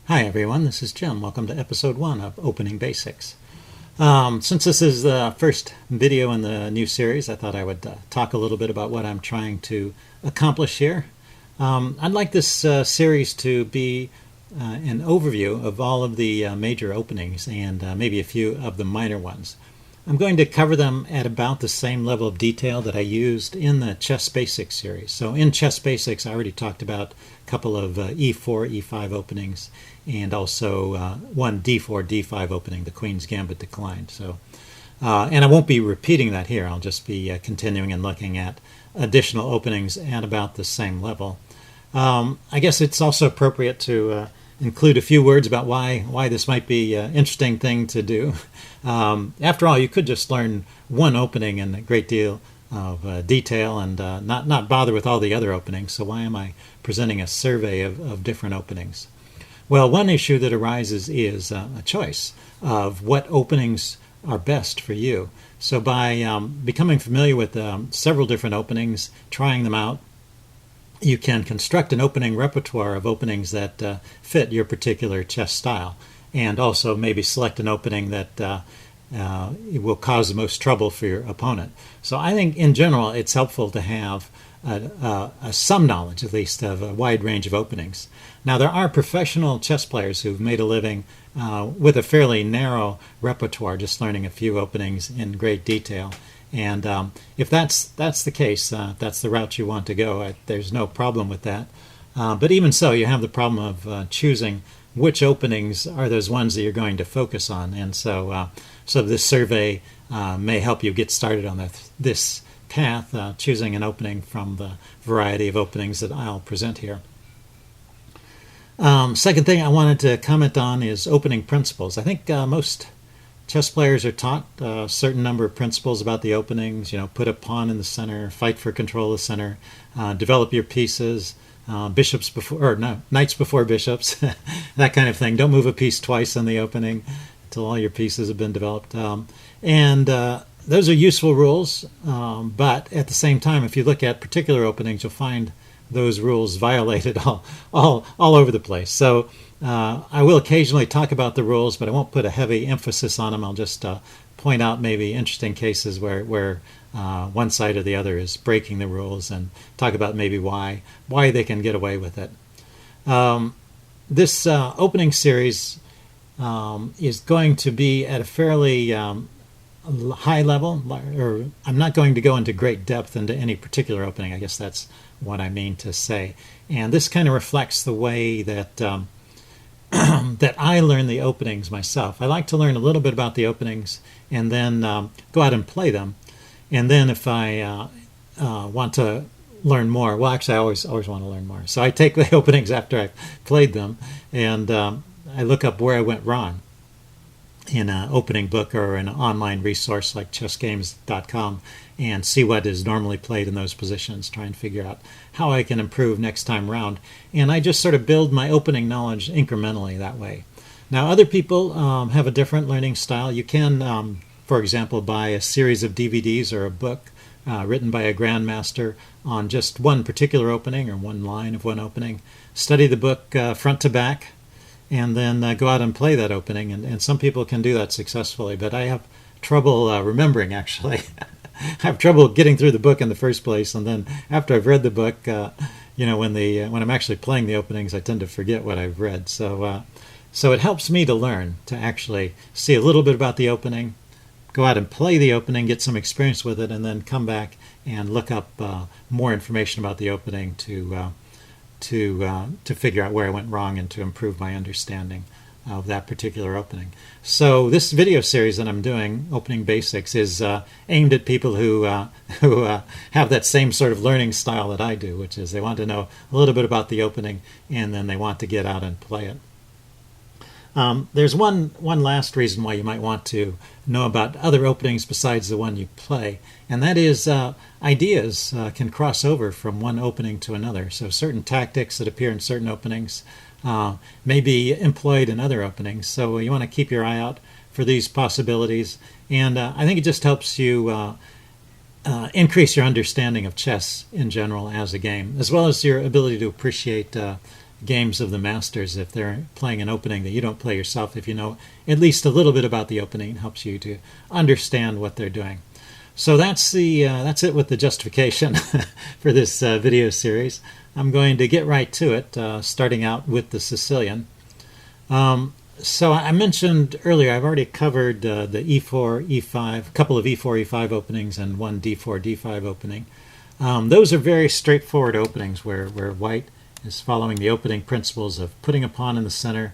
Hi everyone, this is Jim. Welcome to episode 1 of Opening Basics. Since this is the first video in the new series, I thought I would talk a little bit about what I'm trying to accomplish here. I'd like this series to be an overview of all of the major openings and maybe a few of the minor ones. I'm going to cover them at about the same level of detail that I used in the Chess Basics series. So in Chess Basics, I already talked about a couple of E4, E5 openings, and also one D4, D5 opening, the Queen's Gambit declined. So, and I won't be repeating that here. I'll just be continuing and looking at additional openings at about the same level. I guess it's also appropriate to include a few words about why this might be an interesting thing to do. After all, you could just learn one opening in a great deal of detail and not bother with all the other openings. So why am I presenting a survey of different openings? Well, one issue that arises is a choice of what openings are best for you. So by becoming familiar with several different openings, trying them out, you can construct an opening repertoire of openings that fit your particular chess style, and also maybe select an opening that will cause the most trouble for your opponent. So I think in general it's helpful to have some knowledge, at least, of a wide range of openings. Now there are professional chess players who've made a living with a fairly narrow repertoire, just learning a few openings in great detail. And if that's the case, that's the route you want to go. There's no problem with that. But even so, you have the problem of choosing which openings are those ones that you're going to focus on. And so this survey may help you get started on this path, choosing an opening from the variety of openings that I'll present here. Second thing I wanted to comment on is opening principles. I think most chess players are taught a certain number of principles about the openings. Put a pawn in the center, fight for control of the center, develop your pieces, knights before bishops, that kind of thing. Don't move a piece twice in the opening until all your pieces have been developed. And those are useful rules, but at the same time, if you look at particular openings, you'll find those rules violated all over the place. So I will occasionally talk about the rules, but I won't put a heavy emphasis on them. I'll just point out maybe interesting cases where one side or the other is breaking the rules, and talk about maybe why they can get away with it. This opening series is going to be at a fairly high level, or I'm not going to go into great depth into any particular opening. I guess that's what I mean to say. And this kind of reflects the way that that I learn the openings myself. I like to learn a little bit about the openings and then go out and play them. And then if I want to learn more, well, actually I always want to learn more. So I take the openings after I've played them, and I look up where I went wrong in an opening book or an online resource like chessgames.com, and see what is normally played in those positions, try and figure out how I can improve next time around. And I just sort of build my opening knowledge incrementally that way. Now other people have a different learning style. You can, for example, buy a series of DVDs or a book written by a grandmaster on just one particular opening or one line of one opening. Study the book front to back, and then go out and play that opening. And some people can do that successfully, but I have trouble remembering, actually. I have trouble getting through the book in the first place, and then after I've read the book, when I'm actually playing the openings, I tend to forget what I've read. So it helps me to learn, to actually see a little bit about the opening, go out and play the opening, get some experience with it, and then come back and look up more information about the opening to figure out where I went wrong and to improve my understanding of that particular opening. So this video series that I'm doing, Opening Basics, is aimed at people who have that same sort of learning style that I do, which is they want to know a little bit about the opening and then they want to get out and play it. There's one last reason why you might want to know about other openings besides the one you play, and that is ideas can cross over from one opening to another. So certain tactics that appear in certain openings may be employed in other openings. So you want to keep your eye out for these possibilities, and I think it just helps you increase your understanding of chess in general as a game, as well as your ability to appreciate games of the masters if they're playing an opening that you don't play yourself. If you know at least a little bit about the opening, it helps you to understand what they're doing. So that's it with the justification for this video series. I'm going to get right to it, starting out with the Sicilian. So I mentioned earlier, I've already covered the E4, E5, a couple of E4, E5 openings and one D4, D5 opening. Those are very straightforward openings where white is following the opening principles of putting a pawn in the center,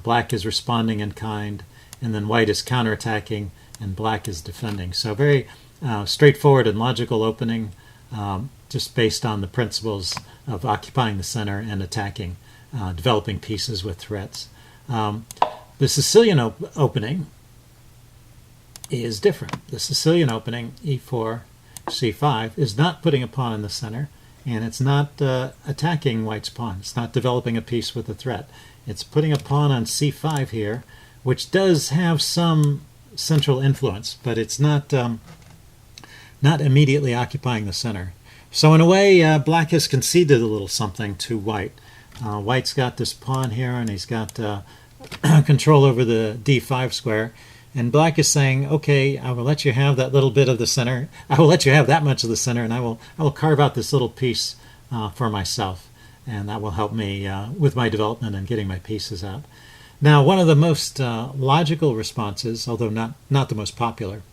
black is responding in kind, and then white is counterattacking and black is defending. So very straightforward and logical opening, just based on the principles of occupying the center and attacking, developing pieces with threats. The Sicilian opening is different. The Sicilian opening, E4, C5, is not putting a pawn in the center, and it's not attacking white's pawn. It's not developing a piece with a threat. It's putting a pawn on C5 here, which does have some central influence, but it's not immediately occupying the center. So in a way, black has conceded a little something to white. White's got this pawn here, and he's got control over the D5 square. And black is saying, okay, I will let you have that little bit of the center. I will let you have that much of the center, and I will carve out this little piece for myself. And that will help me with my development and getting my pieces out. Now, one of the most logical responses, although not the most popular,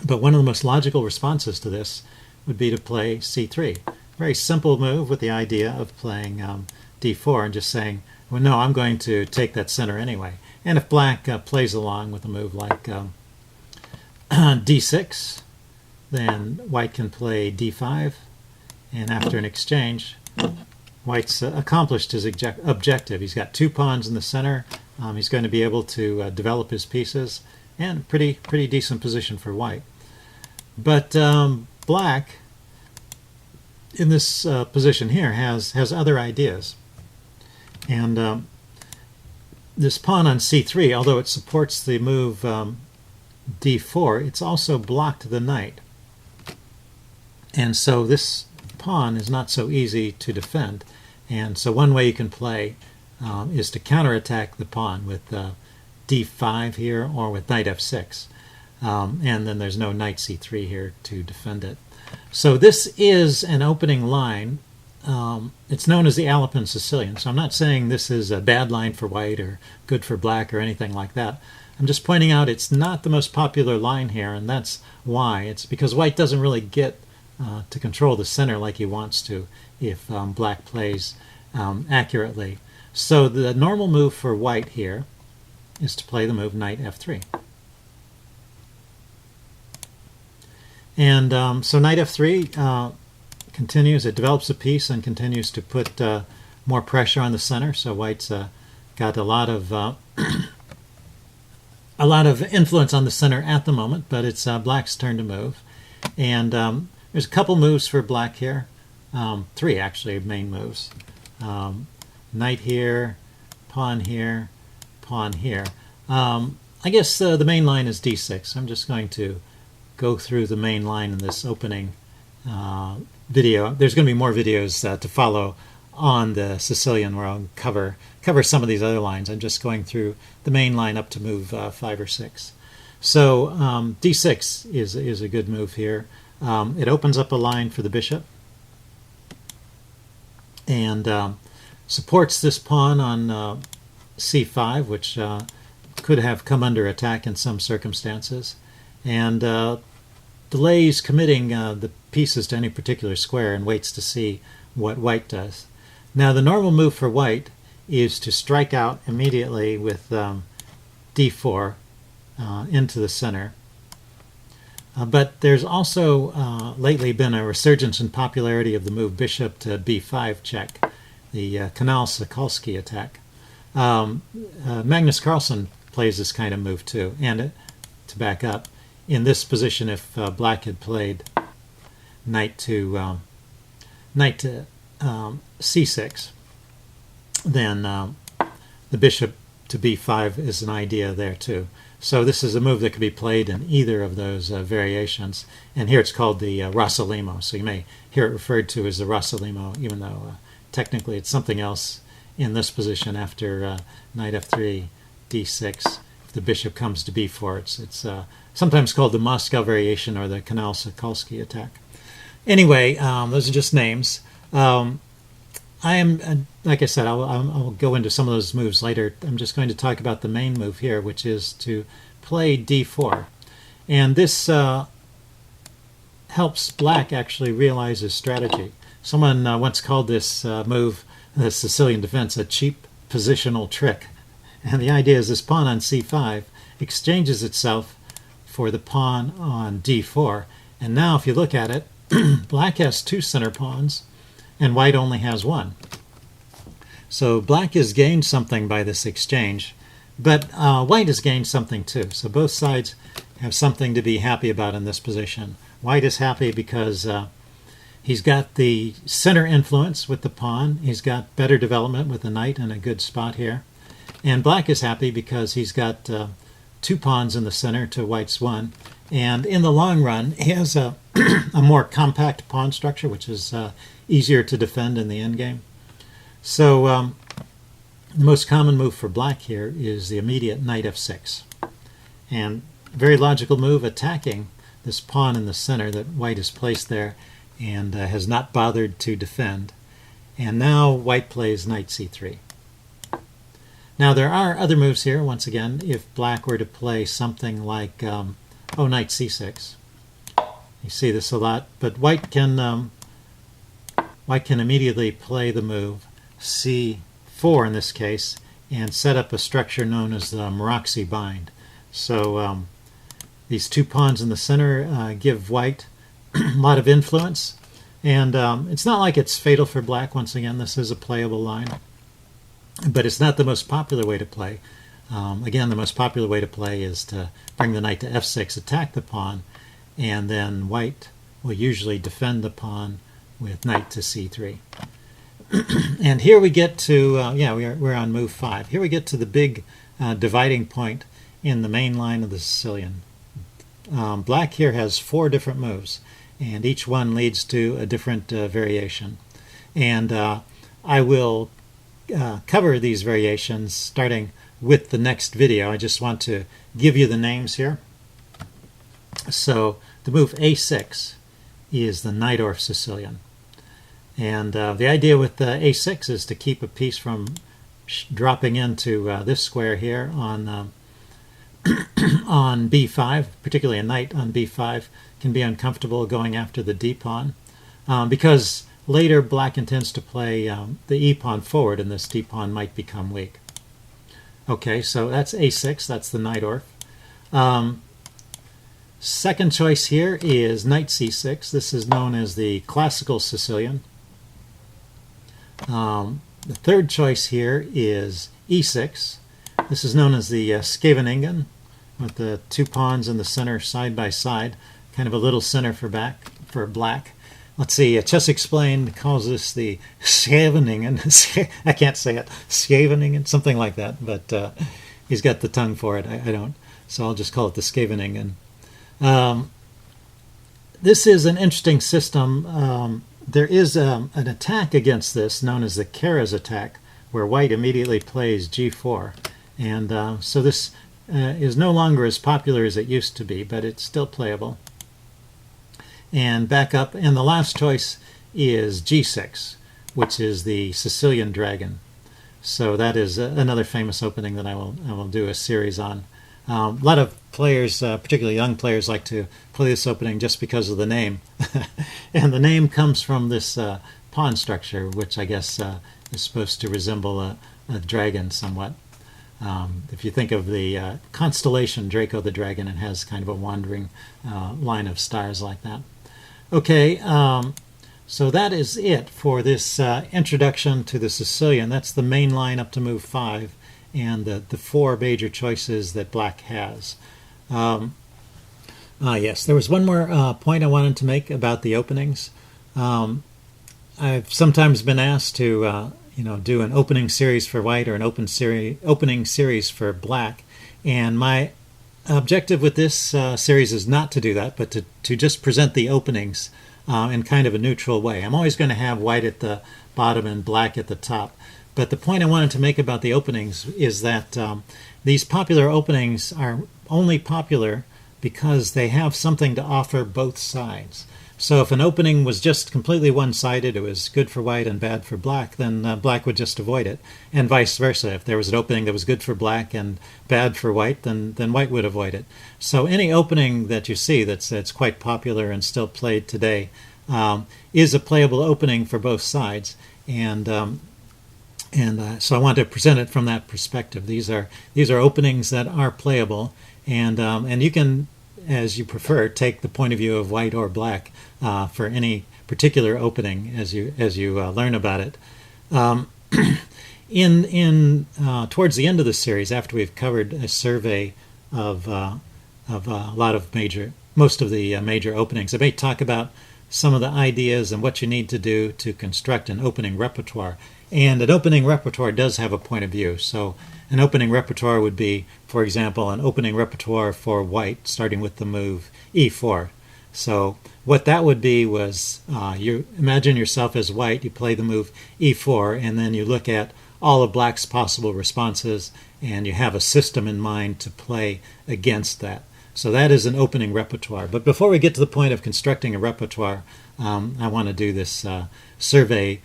but one of the most logical responses to this would be to play C3. Very simple move with the idea of playing D4 and just saying, well, no, I'm going to take that center anyway. And if black plays along with a move like D6, then white can play D5, and after an exchange, white's accomplished his objective. He's got two pawns in the center. He's going to be able to develop his pieces, and pretty decent position for white. But black, in this position here, has other ideas. And this pawn on C3, although it supports the move D4, it's also blocked the knight. And so this pawn is not so easy to defend. And so one way you can play is to counterattack the pawn with D5 here or with knight F6. And then there's no knight C3 here to defend it. So this is an opening line. It's known as the Alapin Sicilian. So I'm not saying this is a bad line for white or good for black or anything like that. I'm just pointing out it's not the most popular line here, and that's why. It's because white doesn't really get to control the center like he wants to if black plays accurately. So the normal move for white here is to play the move knight F3. And so knight F3 continues, it develops a piece and continues to put more pressure on the center. So white's got a lot of influence on the center at the moment, but it's black's turn to move. And there's a couple moves for black here, three actually main moves. Knight here, pawn here, pawn here. I guess the main line is D6. I'm just going to go through the main line in this opening video. There's going to be more videos to follow on the Sicilian where I'll cover some of these other lines. I'm just going through the main line up to move 5 or 6. So D6 is a good move here. It opens up a line for the bishop and supports this pawn on C5, which could have come under attack in some circumstances, and delays committing the pieces to any particular square and waits to see what white does. Now the normal move for white is to strike out immediately with D4 into the center. But there's also lately been a resurgence in popularity of the move bishop to B5 check, the Kanal-Sokolsky attack. Magnus Carlsen plays this kind of move too, and to back up, in this position, if black had played knight to C6, then the bishop to B5 is an idea there too. So this is a move that could be played in either of those variations. And here it's called the Rossolimo. So you may hear it referred to as the Rossolimo, even though technically it's something else in this position after knight f3, d6. If the bishop comes to b4, it's sometimes called the Moscow variation or the Kanal-Sokolsky attack. Anyway, those are just names. I am, like I said, I'll go into some of those moves later. I'm just going to talk about the main move here, which is to play d4. And this helps black actually realize his strategy. Someone once called this move, the Sicilian defense, a cheap positional trick. And the idea is this pawn on c5 exchanges itself for the pawn on d4. And now if you look at it, black has two center pawns and white only has one. So black has gained something by this exchange, but white has gained something too. So both sides have something to be happy about in this position. White is happy because he's got the center influence with the pawn. He's got better development with the knight in a good spot here. And black is happy because he's got two pawns in the center to white's one. And in the long run, he has a more compact pawn structure, which is easier to defend in the endgame. So the most common move for black here is the immediate knight f6. And very logical move, attacking this pawn in the center that white has placed there and has not bothered to defend. And now white plays knight c3. Now there are other moves here, once again, if black were to play something like knight c6. You see this a lot, but white can immediately play the move c4 in this case and set up a structure known as the Maroczy bind. So these two pawns in the center give white a lot of influence, and it's not like it's fatal for black. Once again, this is a playable line, but it's not the most popular way to play. Again, the most popular way to play is to bring the knight to f6, attack the pawn, and then white will usually defend the pawn with knight to c3. And here we get to, we're on move 5. Here we get to the big dividing point in the main line of the Sicilian. Black here has 4 different moves, and each one leads to a different variation. And I will cover these variations starting with the next video. I just want to give you the names here. So the move a6 is the Najdorf Sicilian. And the idea with the a6 is to keep a piece from dropping into this square here on on b5, particularly a knight on b5 can be uncomfortable going after the d-pawn because later black intends to play the e-pawn forward and this d-pawn might become weak. Okay, so that's a6, that's the Najdorf. Second choice here is knight c6. This is known as the classical Sicilian. The third choice here is e6. This is known as the Scheveningen, with the two pawns in the center side by side, kind of a little center for black. Let's see, Chess Explained calls this the Scheveningen. I can't say it. Scheveningen, something like that, but he's got the tongue for it. I don't, so I'll just call it the Scheveningen. This is an interesting system. There is an attack against this known as the Keres attack, where white immediately plays g4. And so this is no longer as popular as it used to be, but it's still playable. And back up, and the last choice is g6, which is the Sicilian dragon. So that is another famous opening that I will do a series on. A lot of players, particularly young players, like to play this opening just because of the name. And the name comes from this pawn structure, which I guess is supposed to resemble a dragon somewhat. If you think of the constellation Draco the Dragon, it has kind of a wandering line of stars like that. Okay, so that is it for this introduction to the Sicilian. That's the main line up to move 5 and the 4 major choices that black has. Yes, there was one more point I wanted to make about the openings. I've sometimes been asked to do an opening series for white or an opening series for black, and my objective with this series is not to do that, but to just present the openings in kind of a neutral way. I'm always going to have white at the bottom and black at the top. But the point I wanted to make about the openings is that these popular openings are only popular because they have something to offer both sides. So if an opening was just completely one-sided, it was good for white and bad for black, then black would just avoid it. And vice versa. If there was an opening that was good for black and bad for white, then white would avoid it. So any opening that you see that's quite popular and still played today is a playable opening for both sides. And so I want to present it from that perspective. These are openings that are playable, and you can, as you prefer, take the point of view of white or black for any particular opening as you learn about it. Towards the end of the series, after we've covered a survey of most of the major openings, I may talk about some of the ideas and what you need to do to construct an opening repertoire. And an opening repertoire does have a point of view. So an opening repertoire would be, for example, an opening repertoire for white, starting with the move e4. So what that would be was, you imagine yourself as white, you play the move e4, and then you look at all of black's possible responses, and you have a system in mind to play against that. So that is an opening repertoire. But before we get to the point of constructing a repertoire, I want to do this survey,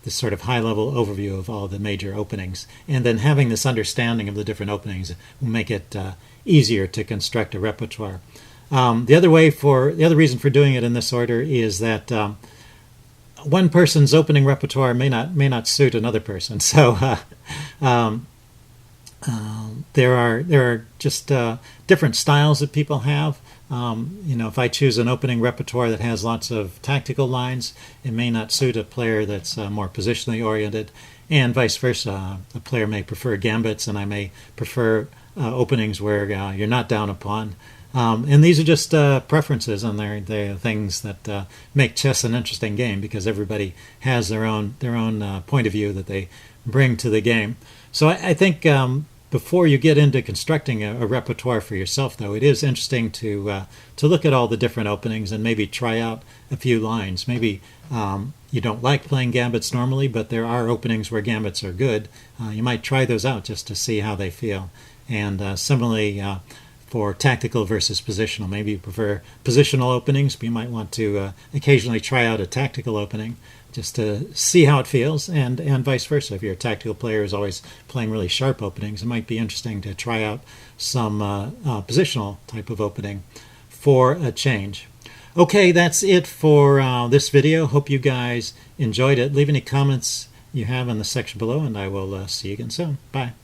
this sort of high-level overview of all the major openings. And then having this understanding of the different openings will make it easier to construct a repertoire. The other reason for doing it in this order is that one person's opening repertoire may not suit another person. So there are just different styles that people have. If I choose an opening repertoire that has lots of tactical lines, it may not suit a player that's more positionally oriented, and vice versa. A player may prefer gambits, and I may prefer openings where you're not down a pawn. And these are just preferences, and they're things that make chess an interesting game because everybody has their own point of view that they bring to the game. So I think before you get into constructing a repertoire for yourself, though, it is interesting to look at all the different openings and maybe try out a few lines. Maybe you don't like playing gambits normally, but there are openings where gambits are good. You might try those out just to see how they feel. And similarly, for tactical versus positional, maybe you prefer positional openings, but you might want to occasionally try out a tactical opening just to see how it feels, and vice versa. If you're a tactical player who's always playing really sharp openings, it might be interesting to try out some positional type of opening for a change. Okay, that's it for this video. Hope you guys enjoyed it. Leave any comments you have in the section below, and I will see you again soon. Bye.